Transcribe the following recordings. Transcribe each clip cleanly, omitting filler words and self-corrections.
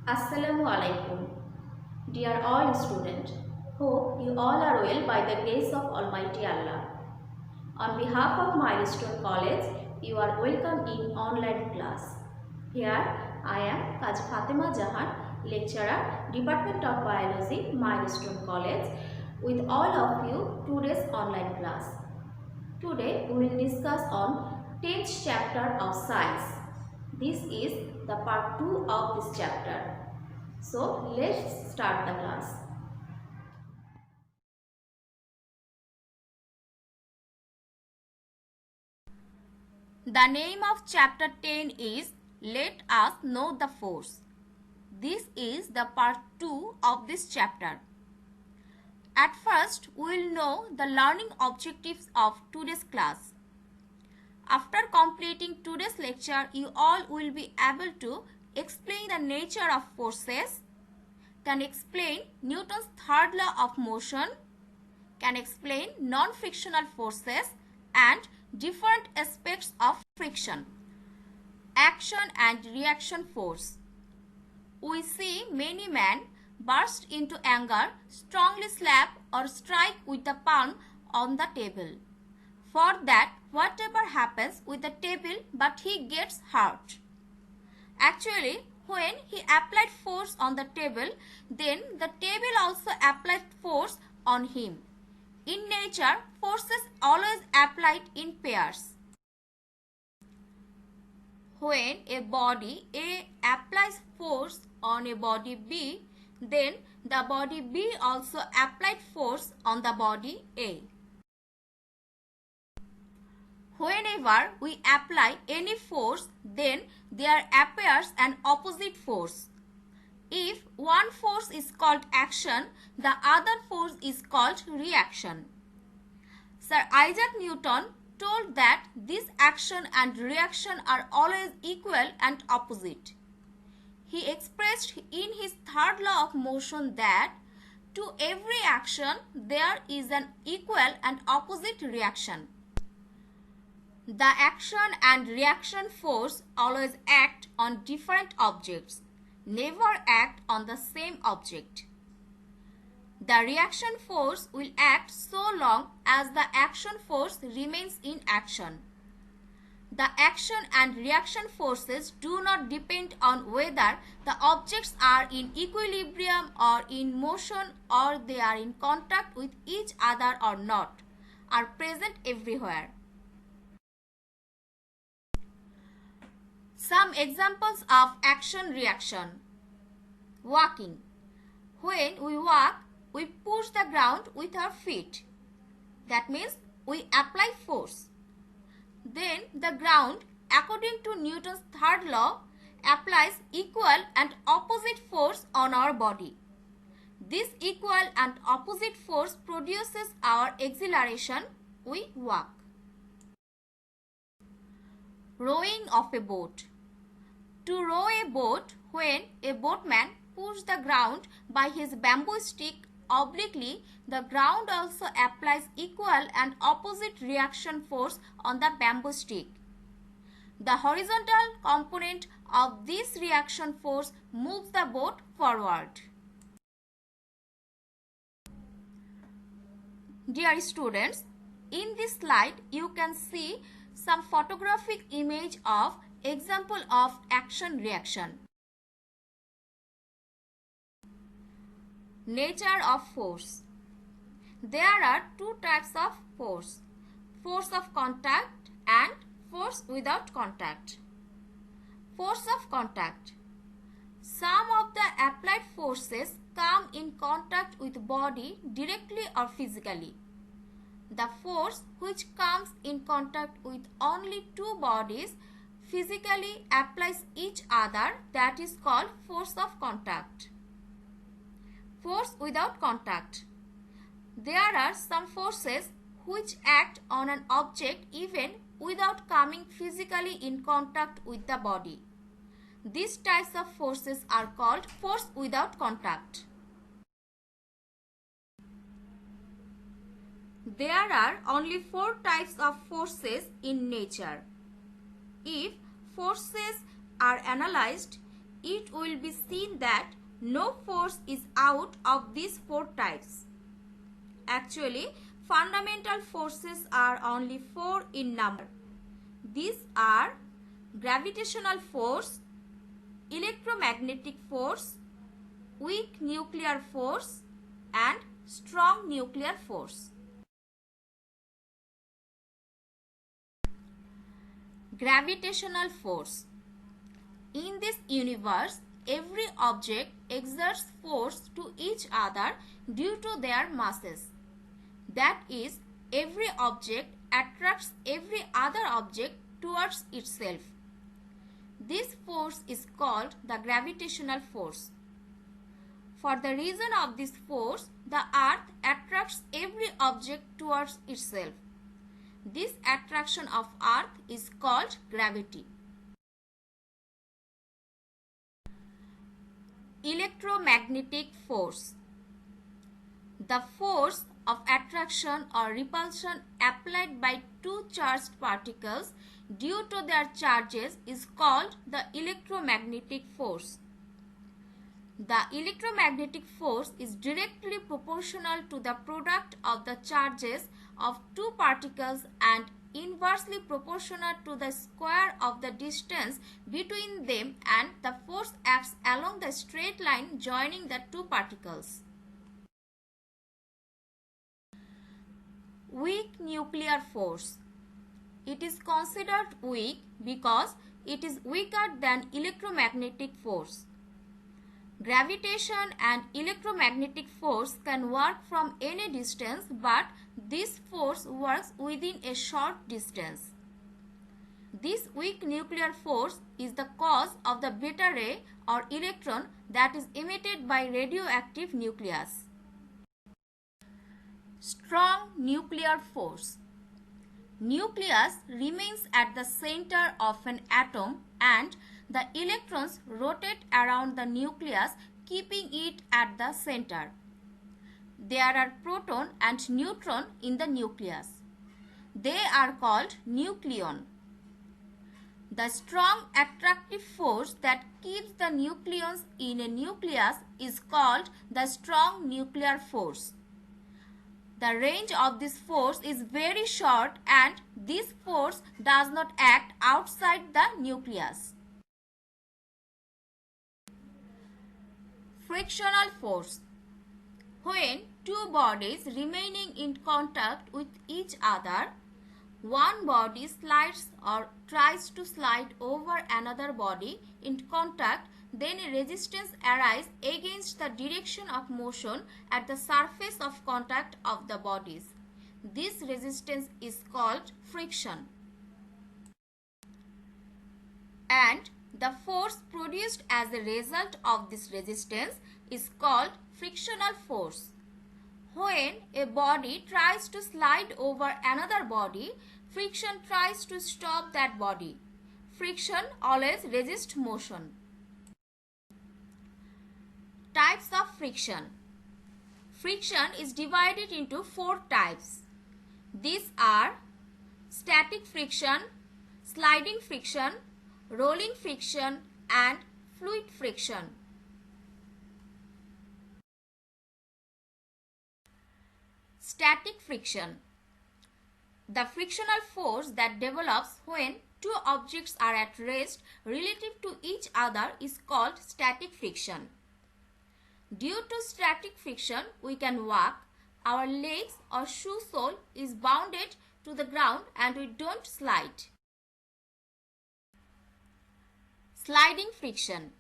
Assalamu alaikum. Dear all students, hope you all are well by the grace of Almighty Allah. On behalf of Milestone College, you are welcome in online class. Here I am Kazi Fatima Jahan, lecturer, Department of Biology, Milestone College, with all of you today's online class. Today we will discuss on 10th chapter of science. This is the part 2 of this chapter. So let's start the class. The name of chapter 10 is Let Us Know the Force. This is the part 2 of this chapter. At first, we will know the learning objectives of today's class. After completing today's lecture, you all will be able to explain the nature of forces, can explain Newton's third law of motion, can explain non-frictional forces and different aspects of friction, action and reaction force. We see many men burst into anger, strongly slap or strike with the palm on the table. For that, whatever happens with the table, but he gets hurt. Actually, when he applied force on the table, then the table also applied force on him. In nature, forces always applied in pairs. When a body A applies force on a body B, then the body B also applied force on the body A. Whenever we apply any force, then there appears an opposite force. If one force is called action, the other force is called reaction. Sir Isaac Newton told that this action and reaction are always equal and opposite. He expressed in his third law of motion that to every action there is an equal and opposite reaction. The action and reaction force always act on different objects, never act on the same object. The reaction force will act so long as the action force remains in action. The action and reaction forces do not depend on whether the objects are in equilibrium or in motion or they are in contact with each other or not, are present everywhere. Some examples of action-reaction. Walking. When we walk, we push the ground with our feet. That means we apply force. Then the ground, according to Newton's third law, applies equal and opposite force on our body. This equal and opposite force produces our acceleration. We walk. Rowing of a boat. To row a boat, when a boatman pushes the ground by his bamboo stick obliquely, the ground also applies equal and opposite reaction force on the bamboo stick. The horizontal component of this reaction force moves the boat forward. Dear students, in this slide you can see some photographic image of example of action-reaction. Nature of force. There are two types of force. Force of contact and force without contact. Force of contact. Some of the applied forces come in contact with body directly or physically. The force which comes in contact with only two bodies physically applies each other, that is called force of contact. Force without contact. There are some forces which act on an object even without coming physically in contact with the body. These types of forces are called force without contact. There are only four types of forces in nature. If forces are analyzed, it will be seen that no force is out of these four types. Actually, fundamental forces are only four in number. These are gravitational force, electromagnetic force, weak nuclear force, and strong nuclear force. Gravitational force. In this universe, every object exerts force to each other due to their masses. That is, every object attracts every other object towards itself. This force is called the gravitational force. For the reason of this force, the earth attracts every object towards itself. This attraction of earth is called gravity. Electromagnetic force. The force of attraction or repulsion applied by two charged particles due to their charges is called the electromagnetic force. The electromagnetic force is directly proportional to the product of the charges of two particles and inversely proportional to the square of the distance between them, and the force acts along the straight line joining the two particles. Weak nuclear force. It is considered weak because it is weaker than electromagnetic force. Gravitation and electromagnetic force can work from any distance, but this force works within a short distance. This weak nuclear force is the cause of the beta ray or electron that is emitted by radioactive nucleus. Strong nuclear force. Nucleus remains at the center of an atom and the electrons rotate around the nucleus, keeping it at the center. There are proton and neutron in the nucleus. They are called nucleon. The strong attractive force that keeps the nucleons in a nucleus is called the strong nuclear force. The range of this force is very short and this force does not act outside the nucleus. Frictional force. When two bodies remaining in contact with each other, one body slides or tries to slide over another body in contact, then a resistance arises against the direction of motion at the surface of contact of the bodies. This resistance is called friction. And the force produced as a result of this resistance is called frictional force. When a body tries to slide over another body, friction tries to stop that body. Friction always resists motion. Types of friction. Friction is divided into four types. These are static friction, sliding friction, rolling friction, and fluid friction. Static friction. The frictional force that develops when two objects are at rest relative to each other is called static friction. Due to static friction, we can walk. Our legs or shoe sole is bounded to the ground and we don't slide. Sliding friction.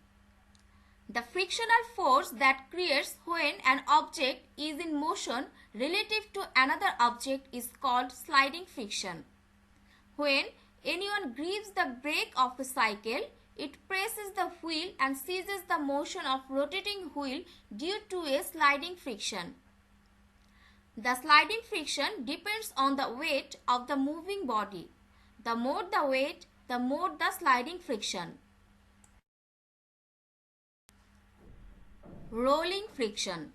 The frictional force that creates when an object is in motion relative to another object is called sliding friction. When anyone grips the brake of a cycle, it presses the wheel and ceases the motion of rotating wheel due to a sliding friction. The sliding friction depends on the weight of the moving body. The more the weight, the more the sliding friction. Rolling friction.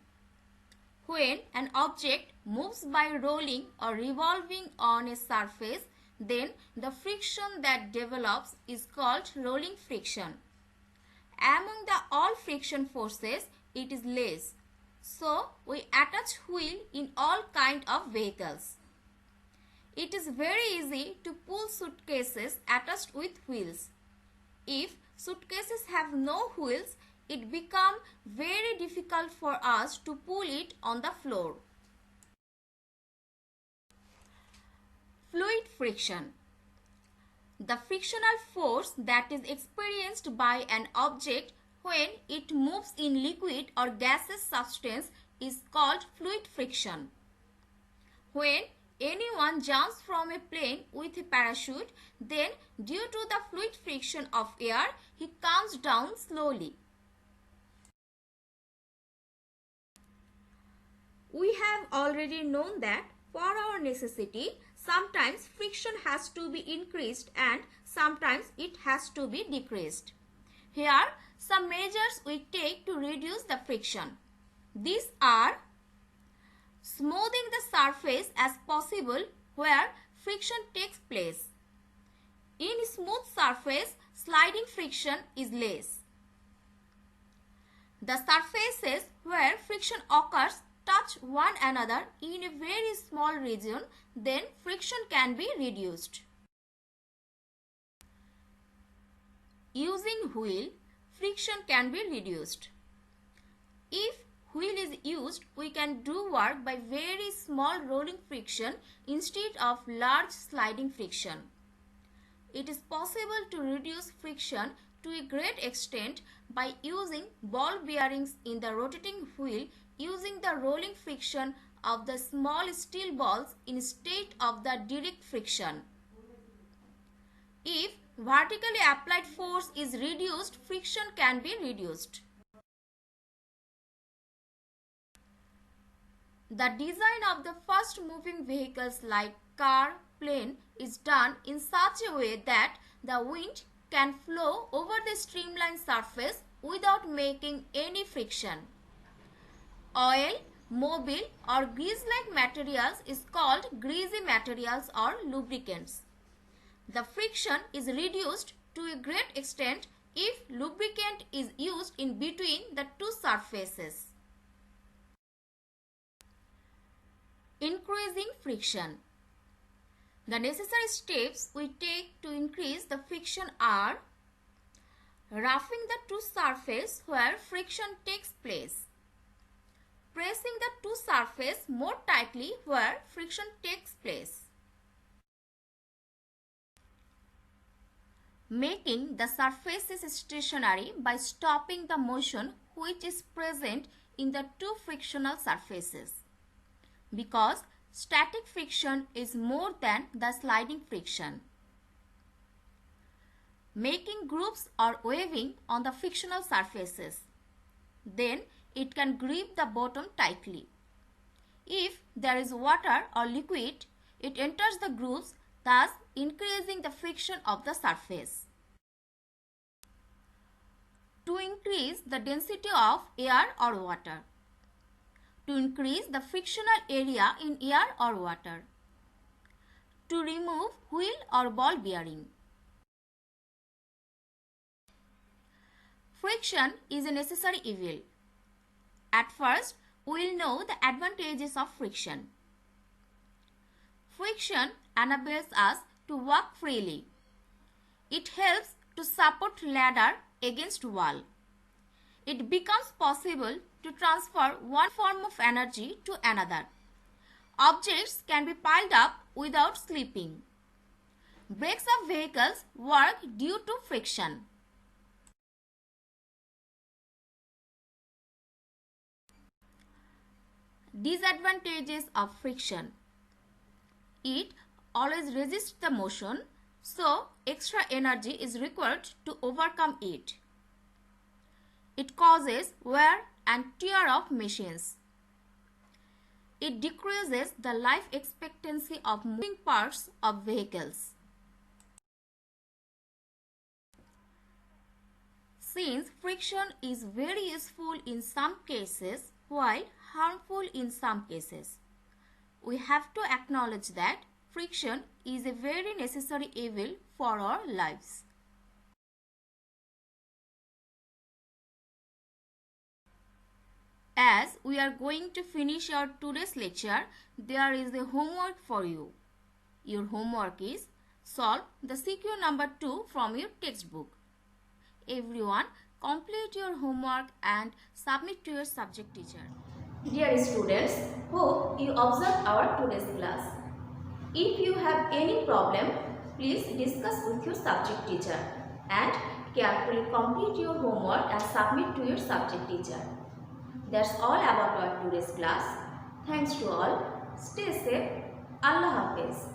When an object moves by rolling or revolving on a surface, then the friction that develops is called rolling friction. among the all friction forces, it is less. So, we attach wheel in all kind of vehicles. It is very easy to pull suitcases attached with wheels. If suitcases have no wheels, it becomes very difficult for us to pull it on the floor. Fluid friction. The frictional force that is experienced by an object when it moves in liquid or gaseous substance is called fluid friction. When anyone jumps from a plane with a parachute, then due to the fluid friction of air, he comes down slowly. We have already known that for our necessity, sometimes friction has to be increased and sometimes it has to be decreased. Here, some measures we take to reduce the friction. These are smoothing the surface as possible where friction takes place. In smooth surface, sliding friction is less. The surfaces where friction occurs touch one another in a very small region, then friction can be reduced. Using wheel, friction can be reduced. If wheel is used, we can do work by very small rolling friction instead of large sliding friction. It is possible to reduce friction to a great extent by using ball bearings in the rotating wheel using the rolling friction of the small steel balls instead of the direct friction. If vertically applied force is reduced, friction can be reduced. The design of the fast moving vehicles like car, plane is done in such a way that the wind can flow over the streamlined surface without making any friction. Oil, mobile or grease-like materials is called greasy materials or lubricants. The friction is reduced to a great extent if lubricant is used in between the two surfaces. Increasing friction. The necessary steps we take to increase the friction are roughing the two surfaces where friction takes place, pressing the two surfaces more tightly where friction takes place, making the surfaces stationary by stopping the motion which is present in the two frictional surfaces, because static friction is more than the sliding friction. Making grooves or weaving on the frictional surfaces. Then it can grip the bottom tightly. If there is water or liquid, it enters the grooves, thus increasing the friction of the surface. To increase the density of air or water. To increase the frictional area in air or water. To remove wheel or ball bearing. Friction is a necessary evil. At first, we will know the advantages of friction. Friction enables us to walk freely. It helps to support ladder against wall. It becomes possible to transfer one form of energy to another. Objects can be piled up without slipping. Brakes of vehicles work due to friction. Disadvantages of friction. It always resists the motion, so extra energy is required to overcome it. It causes wear and tear of machines. It decreases the life expectancy of moving parts of vehicles. Since friction is very useful in some cases while harmful in some cases, we have to acknowledge that friction is a very necessary evil for our lives. As we are going to finish our today's lecture, there is a homework for you. Your homework is solve the CQ number 2 from your textbook. Everyone, complete your homework and submit to your subject teacher. Dear students, hope you observed our today's class. If you have any problem, please discuss with your subject teacher and carefully complete your homework and submit to your subject teacher. That's all about our today's class. Thanks to all. Stay safe. Allah Hafiz.